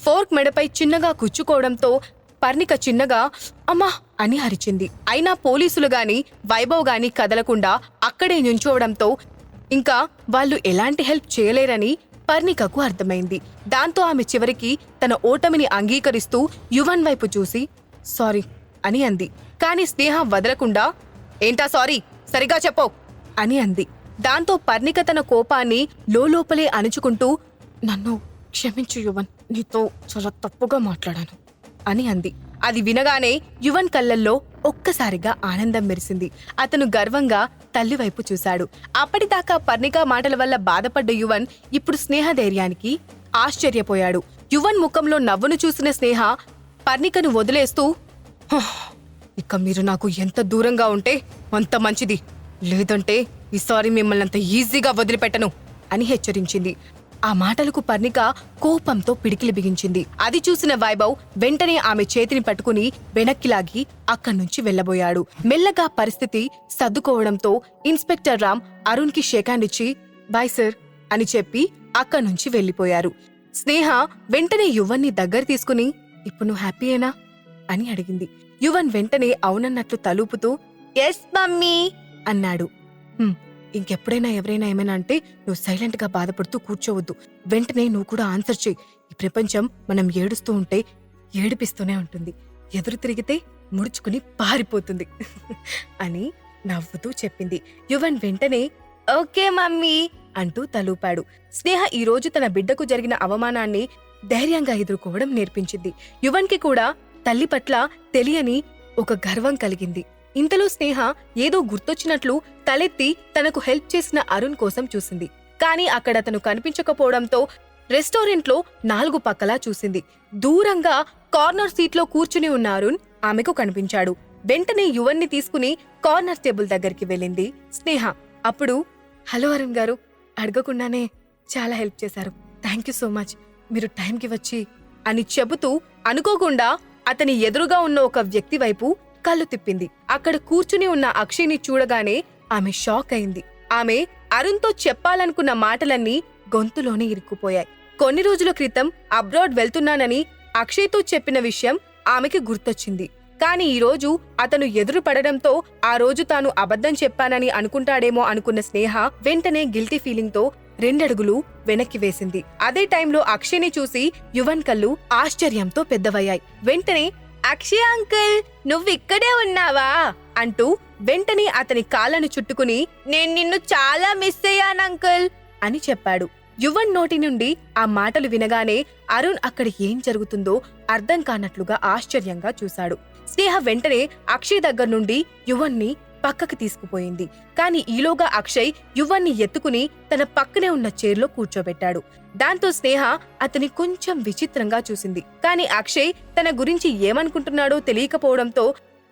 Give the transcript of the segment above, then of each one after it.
Fork మెడపై చిన్నగా కుచ్చుకోవడంతో పర్ణిక చిన్నగా అమ్మా అని అరిచింది. అయినా పోలీసులు గాని వైభవ్ గాని కదలకుండా అక్కడే నుంచోవడంతో ఇంకా వాళ్ళు ఎలాంటి హెల్ప్ చేయలేరని పర్ణికకు అర్థమైంది. దాంతో ఆమె చివరికి తన ఓటమిని అంగీకరిస్తూ యువన్ వైపు చూసి సారీ అని అంది. కాని స్నేహ వదలకుండా ఏంటా సారీ, సరిగా చెప్పో అని అంది. దాంతో పర్ణిక తన కోపాన్ని లోపలే అణుచుకుంటూ నన్ను క్షమించు యువన్, నీతో చాలా తప్పుగా మాట్లాడాను అని అంది. అది వినగానే యువన్ కళ్ళల్లో ఒక్కసారిగా ఆనందం మెరిసింది. అతను గర్వంగా తల్లి వైపు చూశాడు. అప్పటిదాకా పర్ణిక మాటల వల్ల బాధపడ్డ యువన్ ఇప్పుడు స్నేహ ధైర్యానికి ఆశ్చర్యపోయాడు. యువన్ ముఖంలో నవ్వును చూసిన స్నేహ పర్ణికను వదిలేస్తూ ఇక మీరు నాకు ఎంత దూరంగా ఉంటే అంత మంచిది, లేదంటే ఈసారి మిమ్మల్ని అంత ఈజీగా వదిలిపెట్టను అని హెచ్చరించింది. ఆ మాటలకు పర్ణిక కోపంతో పిడికిలి బిగించింది. అది చూసిన వైభవ్ వెంటనే ఆమె చేతిని పట్టుకుని వెనక్కి లాగి అక్కడ్నుంచి వెళ్లబోయాడు. మెల్లగా పరిస్థితి సర్దుకోవడంతో ఇన్స్పెక్టర్ రామ్ అరుణ్ కి షేక్ హ్యాండ్ ఇచ్చి బాయ్ సార్ అని చెప్పి అక్కడ్నుంచి వెళ్లిపోయారు. స్నేహ వెంటనే యువన్ని దగ్గర తీసుకుని ఇప్పుడు నువ్వు హ్యాపీయేనా అని అడిగింది. యువన్ వెంటనే అవునన్నట్లు తలూపుతూ ఎస్ మమ్మీ అన్నాడు. ఇంకెప్పుడైనా ఎవరైనా ఏమైనా అంటే నువ్వు సైలెంట్ గా బాధపడుతూ కూర్చోవద్దు, వెంటనే నువ్వు కూడా ఆన్సర్ చెయ్యి. ఈ ప్రపంచం మనం ఏడుస్తూ ఉంటే ఏడిపిస్తూనే ఉంటుంది, ఎదురు తిరిగితే ముడుచుకుని పారిపోతుంది అని నవ్వుతూ చెప్పింది. యువన్ వెంటనే ఓకే మమ్మీ అంటూ తలూపాడు. స్నేహ ఈ రోజు తన బిడ్డకు జరిగిన అవమానాన్ని ధైర్యంగా ఎదుర్కోవడం నేర్పించింది. యువన్ కి కూడా తల్లి పట్ల తెలియని ఒక గర్వం కలిగింది. ఇంతలో స్నేహ ఏదో గుర్తొచ్చినట్లు తలెత్తి తనకు హెల్ప్ చేసిన అరుణ్ కోసం చూసింది. కాని అక్కడ అతను కనిపించకపోవడంతో రెస్టారెంట్లో 4 పక్కలా చూసింది. దూరంగా కార్నర్ సీట్లో కూర్చుని ఉన్న అరుణ్ ఆమెకు కనిపించాడు. వెంటనే యువన్ని తీసుకుని కార్నర్ టేబుల్ దగ్గరికి వెళ్ళింది స్నేహ. అప్పుడు హలో అరుణ్ గారు, అడగకుండానే చాలా హెల్ప్ చేశారు, థ్యాంక్ యూ సో మచ్, మీరు టైంకి వచ్చి అని చెబుతూ అనుకోకుండా అతని ఎదురుగా ఉన్న ఒక వ్యక్తి వైపు కళ్ళు తిప్పింది. అక్కడ కూర్చుని ఉన్న అక్షయ్ని చూడగానే ఆమె షాక్ అయింది. ఆమె అరుణ్తో చెప్పాలనుకున్న మాటలన్నీ గొంతులోనే ఇరుక్కుపోయాయి. కొన్ని రోజుల క్రితం అబ్రాడ్ వెళ్తున్నానని అక్షయ్తో చెప్పిన విషయం ఆమెకి గుర్తొచ్చింది. కాని ఈరోజు అతను ఎదురు పడడంతో ఆ రోజు తాను అబద్ధం చెప్పానని అనుకుంటాడేమో అనుకున్న స్నేహ వెంటనే గిల్టీ ఫీలింగ్ తో 2 అడుగులు వెనక్కి వేసింది. అదే టైంలో అక్షయ్ని చూసి యువన్ కళ్ళు ఆశ్చర్యంతో పెద్దవయ్యాయి. వెంటనే అక్షయ్ అంకుల్, నువ్విక్కడే ఉన్నావా అంటూ వెంటనే అతని కాళ్ళను చుట్టుకుని నేను నిన్ను చాలా మిస్ అయ్యానంకుల్ అని చెప్పాడు. యువన్ నోటి నుండి ఆ మాటలు వినగానే అరుణ్ అక్కడ ఏం జరుగుతుందో అర్థం కానట్లుగా ఆశ్చర్యంగా చూశాడు. స్నేహ వెంటనే అక్షయ్ దగ్గర నుండి యువన్ని పక్కకి తీసుకుపోయింది. కాని ఈలోగా అక్షయ్ యువన్ని ఎత్తుకుని తన పక్కనే ఉన్న చైర్లో కూర్చోబెట్టాడు. దాంతో స్నేహ అతని కొంచెం విచిత్రంగా చూసింది. కాని అక్షయ్ తన గురించి ఏమనుకుంటున్నాడో తెలియకపోవడంతో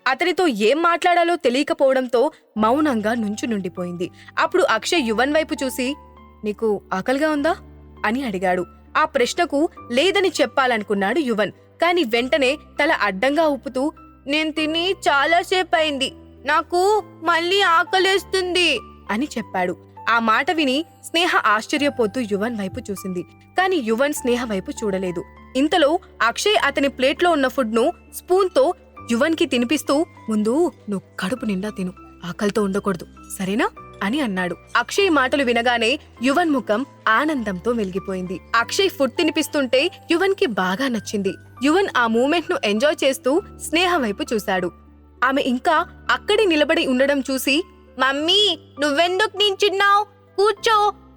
అతనితో ఏం మాట్లాడాలో తెలియకపోవడంతో మౌనంగా నుండిపోయింది. అప్పుడు అక్షయ్ యువన్ వైపు చూసి నీకు ఆకలిగా ఉందా అని అడిగాడు. ఆ ప్రశ్నకు లేదని చెప్పాలనుకున్నాడు యువన్. కాని వెంటనే తల అడ్డంగా ఊపుతూ నేను తిని చాలాసేపయింది, నాకు మళ్ళీ ఆకలేస్తుంది అని చెప్పాడు. ఆ మాట విని స్నేహ ఆశ్చర్యపోతూ యువన్ వైపు చూసింది. కాని యువన్ స్నేహ వైపు చూడలేదు. ఇంతలో అక్షయ్ అతని ప్లేట్లో ఉన్న ఫుడ్ ను స్పూన్ తో యువన్ కి తినిపిస్తూ ముందు నువ్వు కడుపు నిండా తిను, ఆకలితో ఉండకూడదు, సరేనా అని అన్నాడు. అక్షయ్ మాటలు వినగానే యువన్ ముఖం ఆనందంతో వెలిగిపోయింది. అక్షయ్ ఫుడ్ తినిపిస్తుంటే యువన్ కి బాగా నచ్చింది. యువన్ ఆ మూమెంట్ ను ఎంజాయ్ చేస్తూ స్నేహ వైపు చూశాడు. ఆమె ఇంకా అక్కడే నిలబడి ఉండడం చూసి మమ్మీ నువ్వెందుకు నించున్నావ్,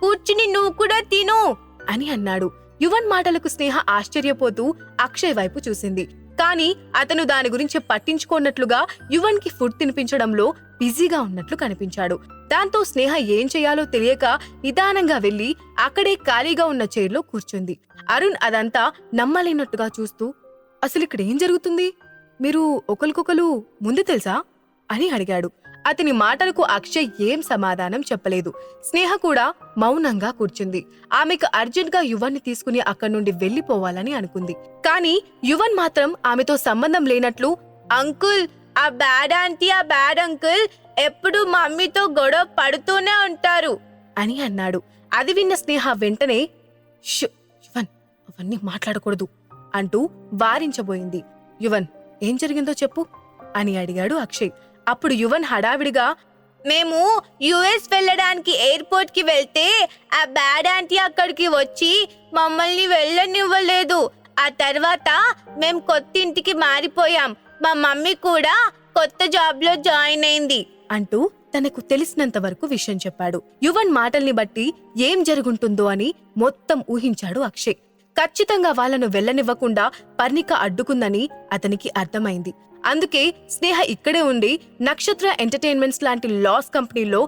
కూర్చుని నువ్వు కూడా తిను అని అన్నాడు. యువన్ మాటలకు స్నేహ ఆశ్చర్యపోతూ అక్షయ్ వైపు చూసింది. కాని అతను దాని గురించి పట్టించుకోనట్లుగా యువన్ కి ఫుడ్ తినిపించడంలో బిజీగా ఉన్నట్లు కనిపించాడు. దాంతో స్నేహ ఏం చేయాలో తెలియక నిదానంగా వెళ్లి అక్కడే ఖాళీగా ఉన్న చైర్లో కూర్చుంది. అరుణ్ అదంతా నమ్మలేనట్టుగా చూస్తూ అసలు ఇక్కడ ఏం జరుగుతుంది, మీరు ఒకరికొకరు ముందు తెలుసా అని అడిగాడు. అతని మాటలకు అక్షయ్ ఏం సమాధానం చెప్పలేదు. స్నేహ కూడా మౌనంగా కూర్చుంది. ఆమెకు అర్జెంట్ గా యువన్ని తీసుకుని అక్కడి నుండి వెళ్లిపోవాలని అనుకుంది. కాని యువన్ మాత్రం ఆమెతో సంబంధం లేనట్లు అంకుల్, ఆ బ్యాడ్ ఆంటీ, ఆ బ్యాడ్ అంకుల్ ఎప్పుడు మమ్మీతో గొడవ పడుతూనే ఉంటారు అని అన్నాడు. అది విన్న స్నేహ వెంటనే యువన్ అవన్నీ మాట్లాడకూడదు అంటూ వారించబోయింది. యువన్, ఏం జరిగిందో చెప్పు అని అడిగాడు అక్షయ్. అప్పుడు యువన్ హడావిడిగా, మేము యుఎస్ వెళ్ళడానికి ఎయిర్పోర్ట్ కి వెళ్తే ఆ బ్యాడ్ ఆంటీ అక్కడికి వచ్చి మమ్మల్ని వెళ్ళనివ్వలేదు. ఆ తర్వాత మేం కొత్త ఇంటికి మారిపోయాం. మా మమ్మీ కూడా కొత్త జాబ్ లో జాయిన్ అయింది అంటూ తనకు తెలిసినంత వరకు విషయం చెప్పాడు. యువన్ మాటల్ని బట్టి ఏం జరుగుంటుందో అని మొత్తం ఊహించాడు అక్షయ్. ఖచ్చితంగా వాళ్ళను వెళ్ళనివ్వకుండా పర్ణిక అడ్డుకుందని అతనికి అర్థమైంది. అందుకే స్నేహ ఇక్కడే ఉండి నక్షత్ర ఎంటర్టైన్మెంట్స్ లాంటి లాస్ కంపెనీలో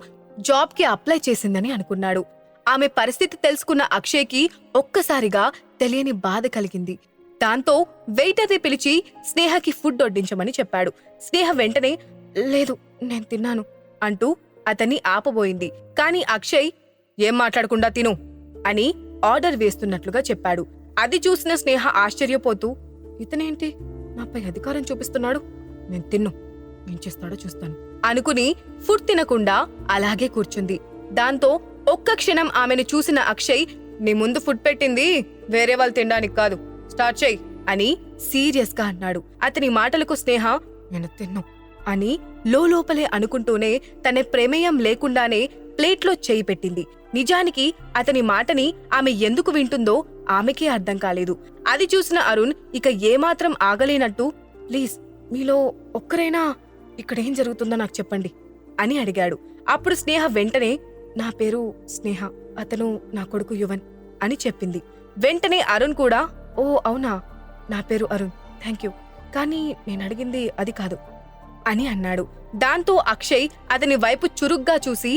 జాబ్ కి అప్లై చేసిందని అనుకున్నాడు. ఆమె పరిస్థితి తెలుసుకున్న అక్షయ్కి ఒక్కసారిగా తెలియని బాధ కలిగింది. దాంతో వెయిటర్ని పిలిచి స్నేహకి ఫుడ్ వడ్డించమని చెప్పాడు. స్నేహ వెంటనే, లేదు నేను తిన్నాను అంటూ అతన్ని ఆపబోయింది. కాని అక్షయ్, ఏం మాట్లాడకుండా తిను అని ఆర్డర్ వేస్తున్నట్లుగా చెప్పాడు. అది చూసిన స్నేహ ఆశ్చర్యపోతూ, ఇతనేంటి నాపై అధికారం చూపిస్తున్నాడు, నేను తిన్ను, ఏం చేస్తాడో చూస్తాను అనుకుని ఫుడ్ తినకుండా అలాగే కూర్చుంది. దాంతో ఒక్క క్షణం ఆమెను చూసిన అక్షయ్, నీ ముందు ఫుడ్ పెట్టింది వేరే వాళ్ళు తినడానికి కాదు, స్టార్ట్ చెయ్యి అని సీరియస్ గా అన్నాడు. అతని మాటలకు స్నేహ, నేను తిన్ను అని లోపలే అనుకుంటూనే తన ప్రమేయం లేకుండానే ప్లేట్లో చేయి పెట్టింది. నిజానికి అతని మాటని ఆమె ఎందుకు వింటుందో ఆమెకే అర్థం కాలేదు. అది చూసిన అరుణ్ ఇక ఏమాత్రం ఆగలేనట్టు, ప్లీజ్ మీలో ఒక్కరైనా ఇక్కడేం జరుగుతుందో నాకు చెప్పండి అని అడిగాడు. అప్పుడు స్నేహ వెంటనే, నా పేరు స్నేహ, అతను నా కొడుకు యువన్ అని చెప్పింది. వెంటనే అరుణ్ కూడా, ఓ అవునా, నా పేరు అరుణ్, థ్యాంక్ యూ, కానీ నేను అడిగింది అది కాదు అని అన్నాడు. దాంతో అక్షయ్ అతని వైపు చురుగ్గా చూసి,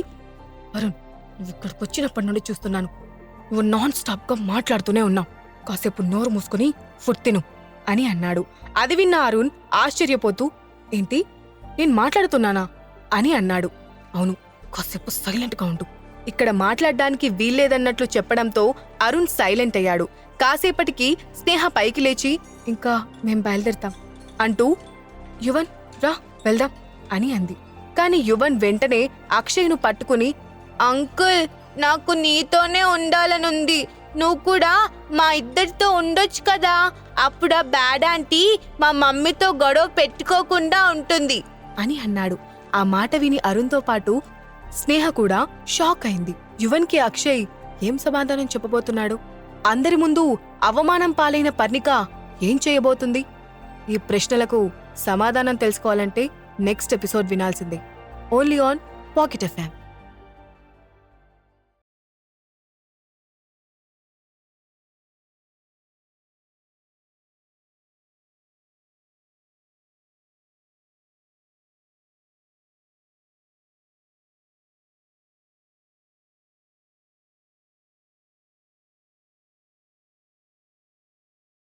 అరుణ్, నువ్వు ఇక్కడికొచ్చినప్పటి నుండి చూస్తున్నాను, నువ్వు నాన్ స్టాప్ గా మాట్లాడుతూనే ఉన్నావు, కాసేపు నోరు మూసుకుని ఫుడ్ తిను అని అన్నాడు. అది విన్న అరుణ్ ఆశ్చర్యపోతూ, ఏంటి నేను మాట్లాడుతున్నానా అని అన్నాడు. అవును, కాసేపు సైలెంట్ గా ఉండు, ఇక్కడ మాట్లాడడానికి వీల్లేదన్నట్లు చెప్పడంతో అరుణ్ సైలెంట్ అయ్యాడు. కాసేపటికి స్నేహ పైకి లేచి, ఇంకా మేం బయలుదేరతాం అంటూ, యువన్ రా వెళ్దాం అని అంది. కాని యువన్ వెంటనే అక్షయ్ను పట్టుకుని, అంకుల్, నాకు నీతోనే ఉండాలనుంది, నువ్వు కూడా మా ఇద్దరితో ఉండొచ్చు కదా, అప్పుడు ఆ బ్యాడ్ ఆంటీ మా మమ్మీతో గొడవ పెట్టుకోకుండా ఉంటుంది అని అన్నాడు. ఆ మాట విని అరుణ్తో పాటు స్నేహ కూడా షాక్ అయింది. యువన్కి అక్షయ్ ఏం సమాధానం చెప్పబోతున్నాడు? అందరి ముందు అవమానం పాలైన పర్ణిక ఏం చేయబోతుంది? ఈ ప్రశ్నలకు సమాధానం తెలుసుకోవాలంటే నెక్స్ట్ ఎపిసోడ్ వినాల్సిందే. Only on pocket FM.